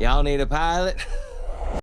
Y'all need a pilot?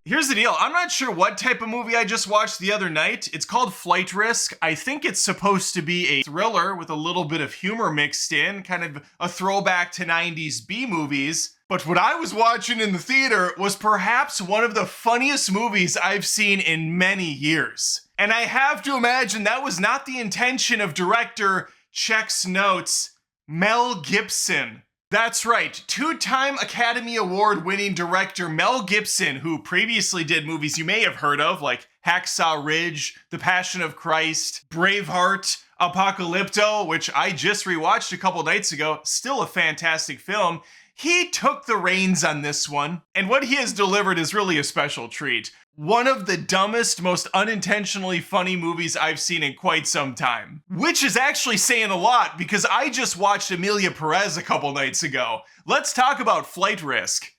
Here's the deal. I'm not sure what type of movie I just watched the other night. It's called Flight Risk. I think it's supposed to be a thriller with a little bit of humor mixed in, kind of a throwback to 90s B movies. But what I was watching in the theater was perhaps one of the funniest movies I've seen in many years. And I have to imagine that was not the intention of director, checks notes, Mel Gibson. That's right, two-time Academy Award-winning director Mel Gibson, who previously did movies you may have heard of, like Hacksaw Ridge, The Passion of Christ, Braveheart, Apocalypto, which I just rewatched a couple nights ago, still a fantastic film. He took the reins on this one, and what he has delivered is really a special treat. One of the dumbest, most unintentionally funny movies I've seen in quite some time. Which is actually saying a lot, because I just watched Emilia Perez a couple nights ago. Let's talk about Flight Risk.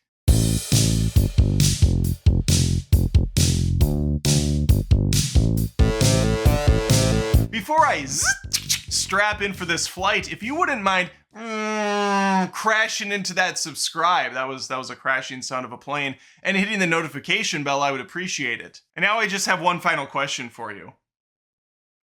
Before I strap in for this flight, if you wouldn't mind crashing into that subscribe, that was a crashing sound of a plane, and hitting the notification bell, I would appreciate it. And now I just have one final question for you.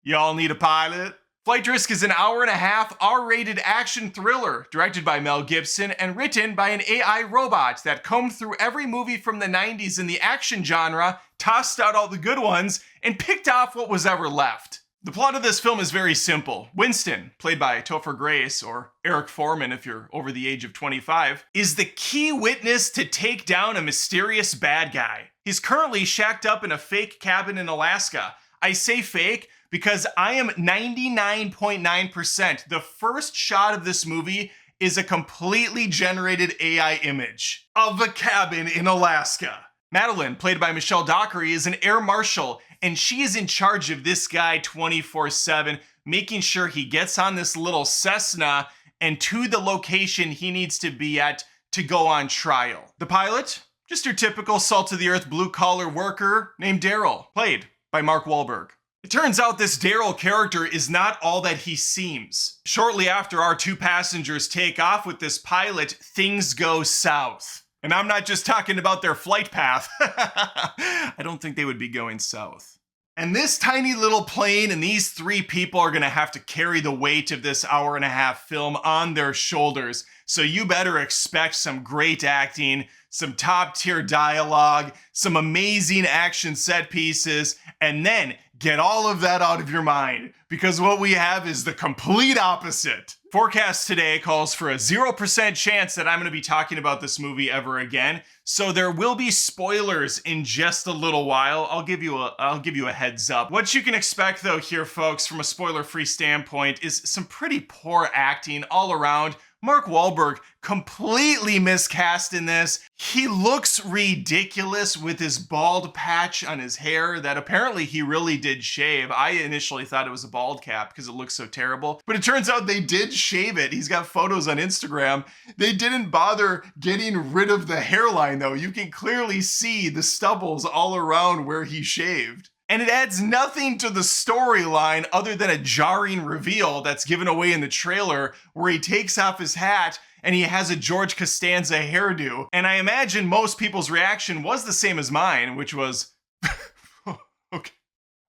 Y'all need a pilot? Flight Risk is an hour-and-a-half R-rated action thriller directed by Mel Gibson and written by an AI robot that combed through every movie from the 90s in the action genre, tossed out all the good ones, and picked off what was ever left. The plot of this film is very simple. Winston, played by Topher Grace, or Eric Foreman if you're over the age of 25, is the key witness to take down a mysterious bad guy. He's currently shacked up in a fake cabin in Alaska. I say fake because I am 99.9%. The first shot of this movie is a completely generated AI image of a cabin in Alaska. Madeline, played by Michelle Dockery, is an air marshal, and she is in charge of this guy 24/7, making sure he gets on this little Cessna and to the location he needs to be at to go on trial. The pilot? Just your typical salt-of-the-earth blue-collar worker named Daryl, played by Mark Wahlberg. It turns out this Daryl character is not all that he seems. Shortly after our two passengers take off with this pilot, things go south. And I'm not just talking about their flight path. I don't think they would be going south. And this tiny little plane and these three people are gonna have to carry the weight of this hour-and-a-half film on their shoulders. So you better expect some great acting, some top-tier dialogue, some amazing action set pieces, and then get all of that out of your mind, because what we have is the complete opposite. Forecast today calls for a 0% chance that I'm going to be talking about this movie ever again, so there will be spoilers in just a little while. I'll give you a heads up. What you can expect though here, folks, from a spoiler-free standpoint, is some pretty poor acting all around. Mark Wahlberg completely miscast in this. He looks ridiculous with his bald patch on his hair that apparently he really did shave. I initially thought it was a bald cap because it looks so terrible, but it turns out they did shave it. He's got photos on Instagram. They didn't bother getting rid of the hairline though. You can clearly see the stubbles all around where he shaved. And it adds nothing to the storyline other than a jarring reveal that's given away in the trailer where he takes off his hat and he has a George Costanza hairdo. And I imagine most people's reaction was the same as mine, which was, okay,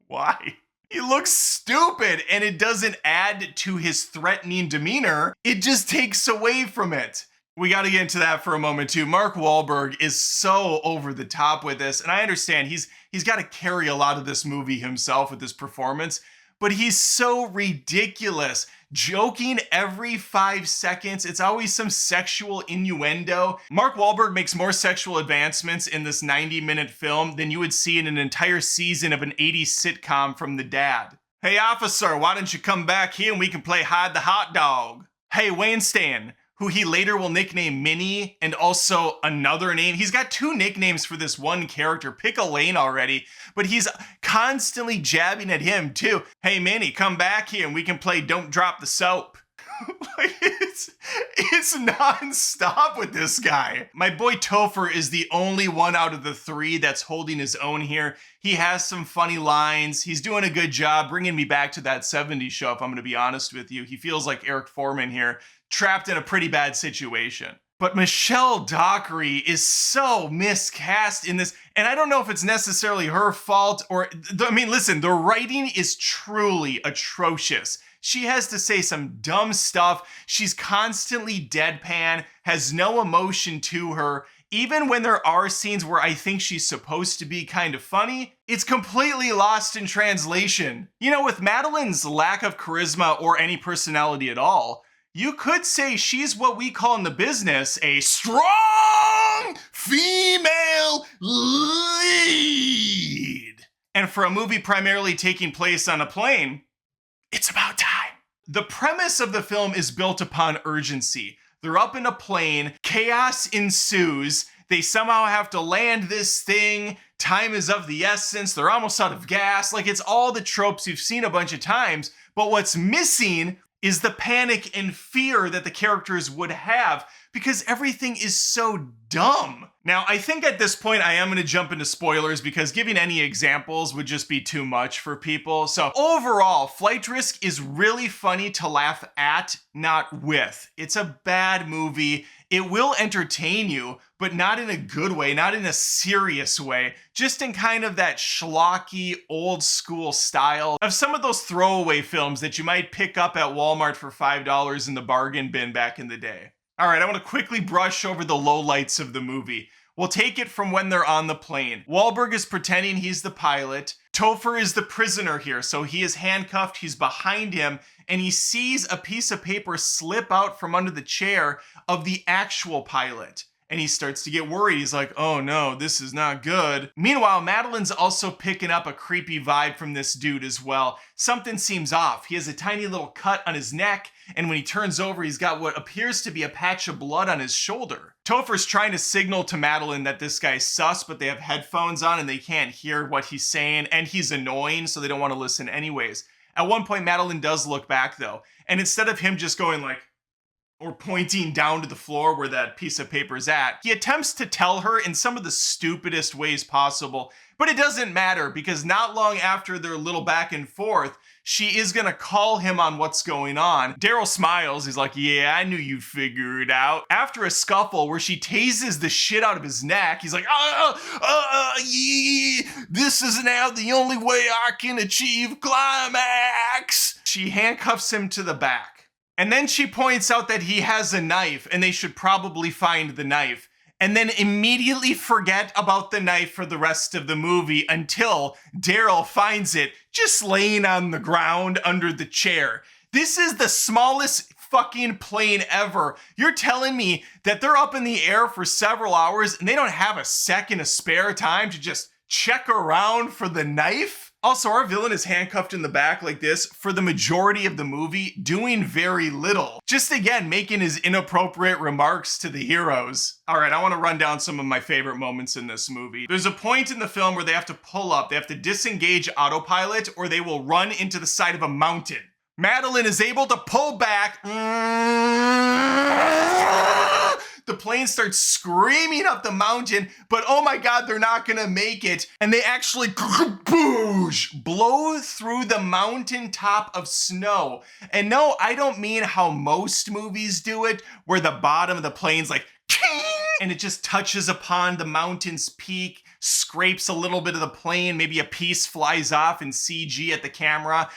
why? He looks stupid, and it doesn't add to his threatening demeanor. It just takes away from it. We got to get into that for a moment too. Mark Wahlberg is so over the top with this, and I understand he's got to carry a lot of this movie himself with his performance, but he's so ridiculous. Joking every 5 seconds. It's always some sexual innuendo. Mark Wahlberg makes more sexual advancements in this 90-minute film than you would see in an entire season of an 80s sitcom from The Dad. Hey officer, why don't you come back here and we can play hide the hot dog? Hey Wayne Stan, who he later will nickname Minnie, and also another name. He's got two nicknames for this one character. Pick a lane already, but he's constantly jabbing at him too. Hey Minnie, come back here and we can play Don't Drop the Soap. Like it's non-stop with this guy. My boy Topher is the only one out of the three that's holding his own here. He has some funny lines. He's doing a good job bringing me back to that 70s show, if I'm going to be honest with you. He feels like Eric Foreman here, trapped in a pretty bad situation. But Michelle Dockery is so miscast in this, and I don't know if it's necessarily her fault or, listen, the writing is truly atrocious. She has to say some dumb stuff. She's constantly deadpan, has no emotion to her. Even when there are scenes where I think she's supposed to be kind of funny, it's completely lost in translation. You know, with Madeline's lack of charisma or any personality at all, you could say she's what we call in the business a strong female lead. And for a movie primarily taking place on a plane, it's about time. The premise of the film is built upon urgency. They're up in a plane, chaos ensues, they somehow have to land this thing, time is of the essence, they're almost out of gas. Like, it's all the tropes you've seen a bunch of times, but what's missing is the panic and fear that the characters would have because everything is so dumb. Now, I think at this point I am going to jump into spoilers because giving any examples would just be too much for people. So overall, Flight Risk is really funny to laugh at, not with. It's a bad movie. It will entertain you, but not in a good way, not in a serious way, just in kind of that schlocky, old school style of some of those throwaway films that you might pick up at Walmart for $5 in the bargain bin back in the day. All right, I want to quickly brush over the lowlights of the movie. We'll take it from when they're on the plane. Wahlberg is pretending he's the pilot. Topher is the prisoner here, so he is handcuffed, he's behind him, and he sees a piece of paper slip out from under the chair of the actual pilot. And he starts to get worried. He's like, oh no, this is not good. Meanwhile, Madeline's also picking up a creepy vibe from this dude as well. Something seems off. He has a tiny little cut on his neck, and when he turns over, he's got what appears to be a patch of blood on his shoulder. Topher's trying to signal to Madeline that this guy's sus, but they have headphones on and they can't hear what he's saying, and he's annoying, so they don't want to listen anyways. At one point, Madeline does look back though, and instead of him just going like, or pointing down to the floor where that piece of paper is at, he attempts to tell her in some of the stupidest ways possible, but it doesn't matter because not long after their little back and forth, she is gonna call him on what's going on. Daryl smiles, he's like, yeah, I knew you'd figure it out. After a scuffle where she tases the shit out of his neck, he's like, yeah, this is now the only way I can achieve climax. She handcuffs him to the back. And then she points out that he has a knife and they should probably find the knife. And then immediately forget about the knife for the rest of the movie until Daryl finds it just laying on the ground under the chair. This is the smallest fucking plane ever. You're telling me that they're up in the air for several hours and they don't have a second of spare time to just check around for the knife? Also, our villain is handcuffed in the back like this for the majority of the movie, doing very little. Just again, making his inappropriate remarks to the heroes. All right, I want to run down some of my favorite moments in this movie. There's a point in the film where they have to pull up, they have to disengage autopilot, or they will run into the side of a mountain. Madeline is able to pull back. The plane starts screaming up the mountain, but oh my God, they're not gonna make it. And they actually blow through the mountaintop of snow. And no, I don't mean how most movies do it, where the bottom of the plane's like, and it just touches upon the mountain's peak, scrapes a little bit of the plane, maybe a piece flies off in CG at the camera.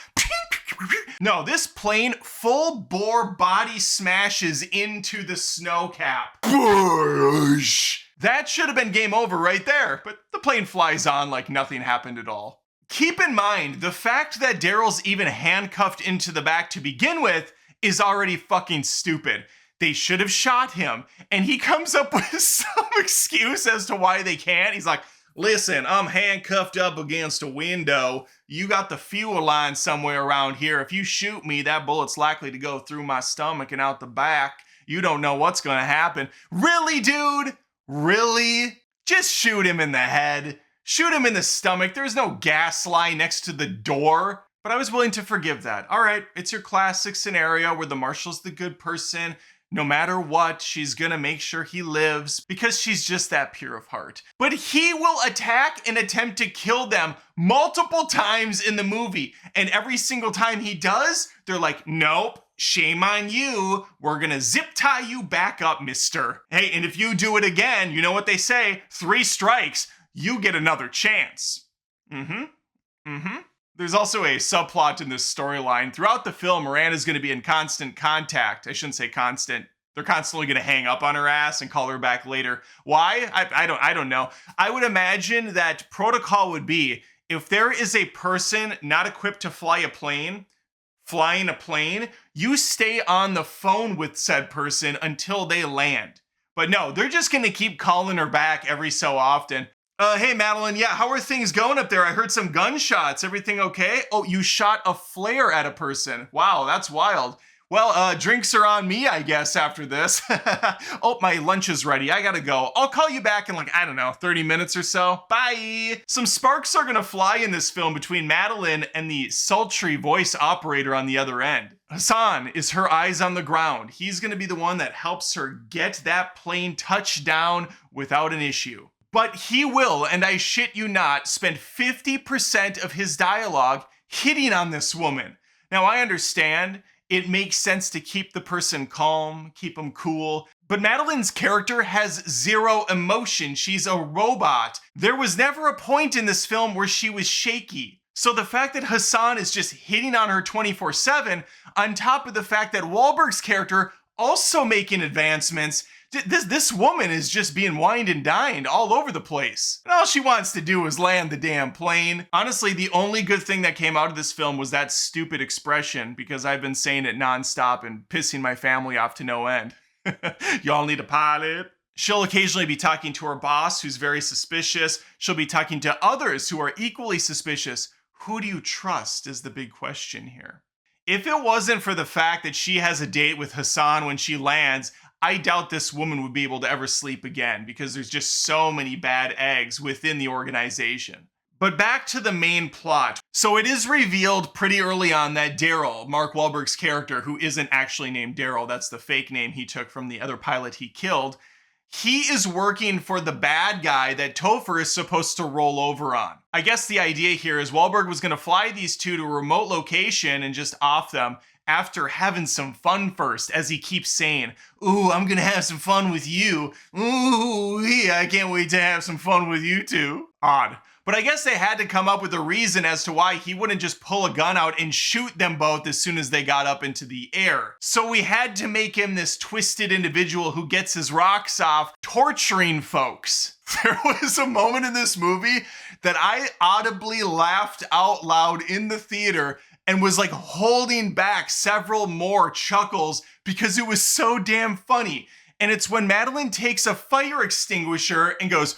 No, this plane full bore body smashes into the snow cap. That should have been game over right there, but the plane flies on like nothing happened at all. Keep in mind, the fact that Daryl's even handcuffed into the back to begin with is already fucking stupid. They should have shot him, and he comes up with some excuse as to why they can't. He's like, listen, I'm handcuffed up against a window. You got the fuel line somewhere around here. If you shoot me, that bullet's likely to go through my stomach and out the back. You don't know what's gonna happen. Really, dude? Really? Just shoot him in the head. Shoot him in the stomach. There's no gas line next to the door. But I was willing to forgive that. All right, it's your classic scenario where the marshal's the good person. No matter what, she's gonna make sure he lives because she's just that pure of heart. But he will attack and attempt to kill them multiple times in the movie. And every single time he does, they're like, nope, shame on you. We're gonna zip tie you back up, mister. Hey, and if you do it again, you know what they say, 3 strikes, you get another chance. There's also a subplot in this storyline. Throughout the film, Miranda's gonna be in constant contact. I shouldn't say constant. They're constantly going to hang up on her ass and call her back later. Why? I don't know. I would imagine that protocol would be if there is a person not equipped to flying a plane, you stay on the phone with said person until they land. But no, they're just going to keep calling her back every so often. Hey, Madeline, yeah, how are things going up there? I heard some gunshots. Everything okay? Oh, you shot a flare at a person. Wow, that's wild. Well, drinks are on me, I guess, after this. Oh, my lunch is ready. I gotta go. I'll call you back in 30 minutes or so. Bye. Some sparks are gonna fly in this film between Madeline and the sultry voice operator on the other end. Hassan is her eyes on the ground. He's gonna be the one that helps her get that plane touched down without an issue. But he will, and I shit you not, spend 50% of his dialogue hitting on this woman. Now, I understand it makes sense to keep the person calm, keep them cool. But Madeline's character has 0 emotion. She's a robot. There was never a point in this film where she was shaky. So the fact that Hassan is just hitting on her 24/7, on top of the fact that Wahlberg's character also making advancements, this woman is just being wined and dined all over the place. And all she wants to do is land the damn plane. Honestly, the only good thing that came out of this film was that stupid expression, because I've been saying it nonstop and pissing my family off to no end. Y'all need a pilot. She'll occasionally be talking to her boss, who's very suspicious. She'll be talking to others who are equally suspicious. Who do you trust is the big question here. If it wasn't for the fact that she has a date with Hassan when she lands, I doubt this woman would be able to ever sleep again, because there's just so many bad eggs within the organization. But back to the main plot. So it is revealed pretty early on that Daryl, Mark Wahlberg's character, who isn't actually named Daryl, that's the fake name he took from the other pilot he killed, he is working for the bad guy that Topher is supposed to roll over on. I guess the idea here is Wahlberg was going to fly these two to a remote location and just off them after having some fun first, as he keeps saying, "Ooh, I'm going to have some fun with you. Ooh, yeah, I can't wait to have some fun with you too." Odd. But I guess they had to come up with a reason as to why he wouldn't just pull a gun out and shoot them both as soon as they got up into the air. So we had to make him this twisted individual who gets his rocks off, torturing folks. There was a moment in this movie that I audibly laughed out loud in the theater and was holding back several more chuckles because it was so damn funny. And it's when Madeline takes a fire extinguisher and goes,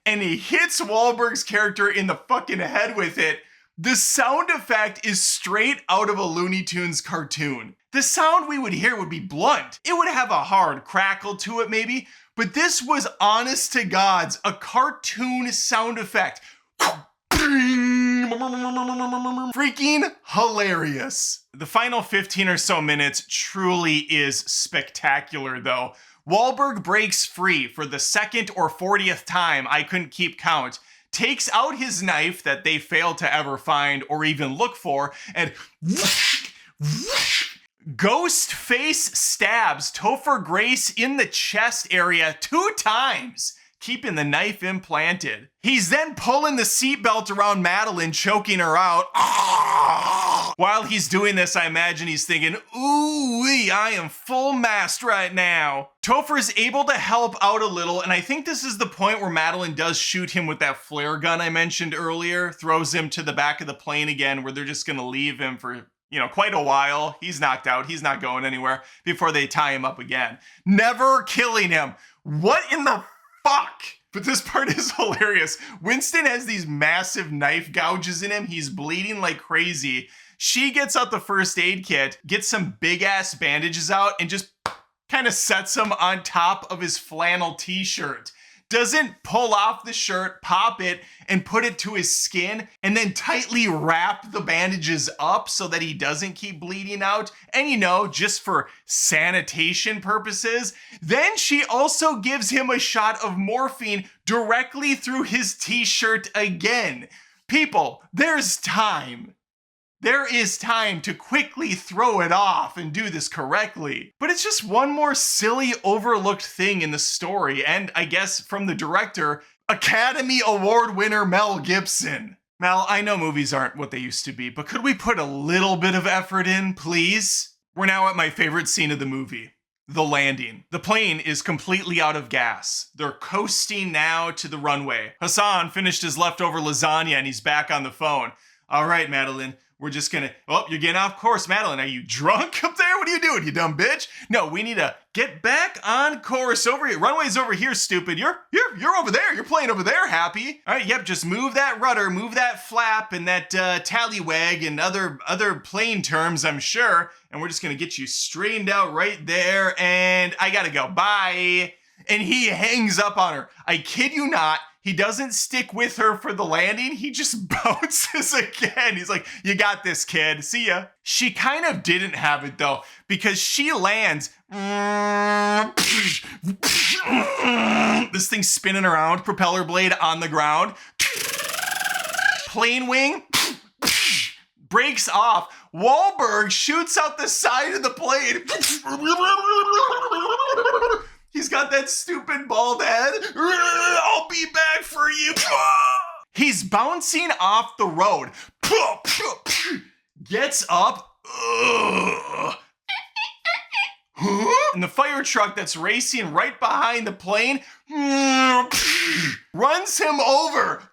and he hits Wahlberg's character in the fucking head with it. The sound effect is straight out of a Looney Tunes cartoon. The sound we would hear would be blunt. It would have a hard crackle to it maybe, but this was honest to God's a cartoon sound effect. Freaking hilarious. The final 15 or so minutes truly is spectacular though. Wahlberg breaks free for the 2nd or 40th time, I couldn't keep count, takes out his knife that they failed to ever find or even look for, and ghost face stabs Topher Grace in the chest area 2 times, keeping the knife implanted. He's then pulling the seatbelt around Madeline, choking her out. While he's doing this, I imagine he's thinking, ooh-wee, I am full mast right now. Topher's able to help out a little, and I think this is the point where Madeline does shoot him with that flare gun I mentioned earlier, throws him to the back of the plane again, where they're just gonna leave him for, quite a while. He's knocked out, he's not going anywhere, before they tie him up again. Never killing him. What in the fuck? But this part is hilarious. Winston has these massive knife gouges in him. He's bleeding like crazy. She gets out the first aid kit, gets some big ass bandages out, and just kind of sets them on top of his flannel t-shirt. Doesn't pull off the shirt, pop it, and put it to his skin, and then tightly wrap the bandages up so that he doesn't keep bleeding out. And just for sanitation purposes. Then she also gives him a shot of morphine directly through his t-shirt again. People, there's time. There is time to quickly throw it off and do this correctly. But it's just one more silly, overlooked thing in the story, and I guess from the director, Academy Award winner Mel Gibson. Mel, I know movies aren't what they used to be, but could we put a little bit of effort in, please? We're now at my favorite scene of the movie. The landing. The plane is completely out of gas. They're coasting now to the runway. Hassan finished his leftover lasagna and he's back on the phone. All right, Madeline, we're just gonna... Oh, you're getting off course. Madeline, are you drunk up there? What are you doing, you dumb bitch? No, we need to get back on course over here. Runway's over here, stupid. You're over there. You're playing over there, Happy. All right, yep, just move that rudder, move that flap and that tallywag and other plane terms, I'm sure. And we're just gonna get you straightened out right there. And I gotta go, bye. And he hangs up on her. I kid you not. He doesn't stick with her for the landing. He just bounces again. He's like, you got this, kid. See ya. She kind of didn't have it, though, because she lands. This thing's spinning around, propeller blade on the ground. Plane wing breaks off. Wahlberg shoots out the side of the plane. He's got that stupid bald head. I'll be back for you. He's bouncing off the road. Gets up. And the fire truck that's racing right behind the plane runs him over.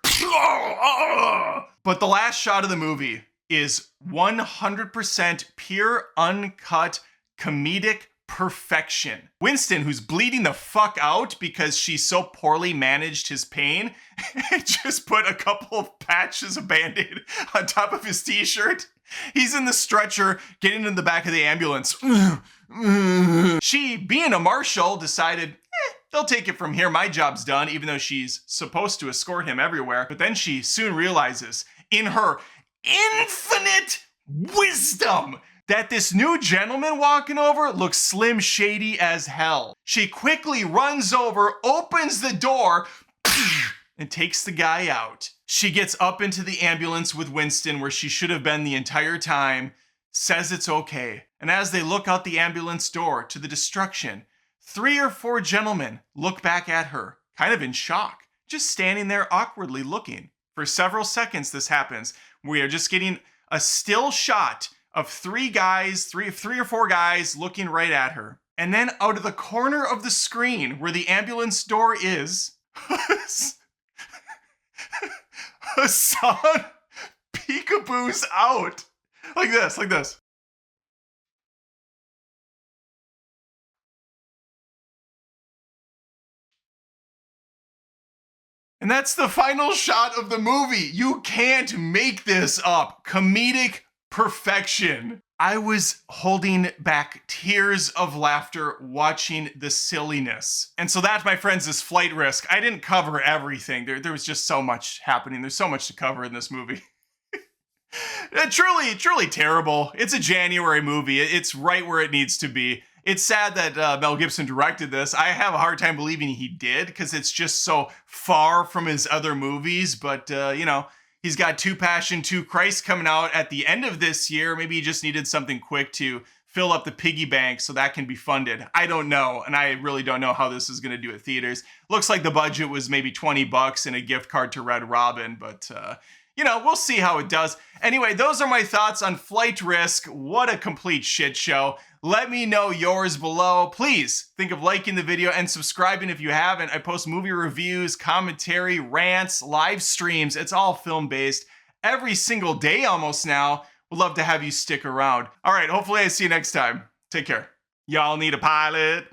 But the last shot of the movie is 100% pure, uncut, comedic perfection. Winston, who's bleeding the fuck out because she so poorly managed his pain, just put a couple of patches of Band-Aid on top of his t-shirt. He's in the stretcher, getting in the back of the ambulance. She, being a marshal, decided, they'll take it from here. My job's done, even though she's supposed to escort him everywhere. But then she soon realizes, in her infinite wisdom, that this new gentleman walking over looks slim shady as hell. She quickly runs over, opens the door, and takes the guy out. She gets up into the ambulance with Winston, where she should have been the entire time, says it's okay. And as they look out the ambulance door to the destruction, 3 or 4 gentlemen look back at her, kind of in shock, just standing there awkwardly looking. For several seconds this happens. We are just getting a still shot of 3 or 4 guys looking right at her. And then out of the corner of the screen where the ambulance door is, Hassan peekaboos out. Like this. And that's the final shot of the movie. You can't make this up. Comedic perfection. I was holding back tears of laughter watching the silliness. And so that, my friends, is Flight Risk. I didn't cover everything. There was just so much happening. There's so much to cover in this movie. Truly terrible. It's a January movie. It's right where it needs to be. It's sad that Mel Gibson directed this. I have a hard time believing he did because it's just so far from his other movies. But, he's got 2 Passion, 2 Christ coming out at the end of this year. Maybe he just needed something quick to fill up the piggy bank so that can be funded. I don't know. And I really don't know how this is going to do at theaters. Looks like the budget was maybe $20 and a gift card to Red Robin. But, we'll see how it does. Anyway, those are my thoughts on Flight Risk. What a complete shit show. Let me know yours below. Please think of liking the video and subscribing if you haven't. I post movie reviews, commentary, rants, live streams. It's all film-based every single day almost now. Would love to have you stick around. All right, hopefully I see you next time. Take care. Y'all need a pilot.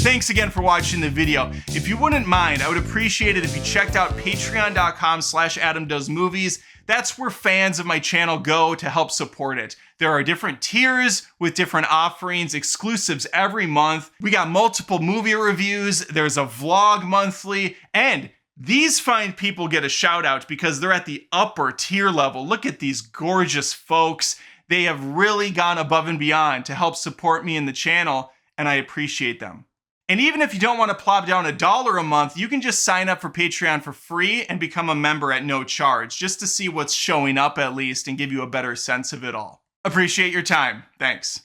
Thanks again for watching the video. If you wouldn't mind, I would appreciate it if you checked out patreon.com/AdamDoesMovies. That's where fans of my channel go to help support it. There are different tiers with different offerings, exclusives every month. We got multiple movie reviews. There's a vlog monthly, and these fine people get a shout out because they're at the upper tier level. Look at these gorgeous folks. They have really gone above and beyond to help support me in the channel, and I appreciate them. And even if you don't want to plop down $1 a month, you can just sign up for Patreon for free and become a member at no charge, just to see what's showing up at least and give you a better sense of it all. Appreciate your time. Thanks.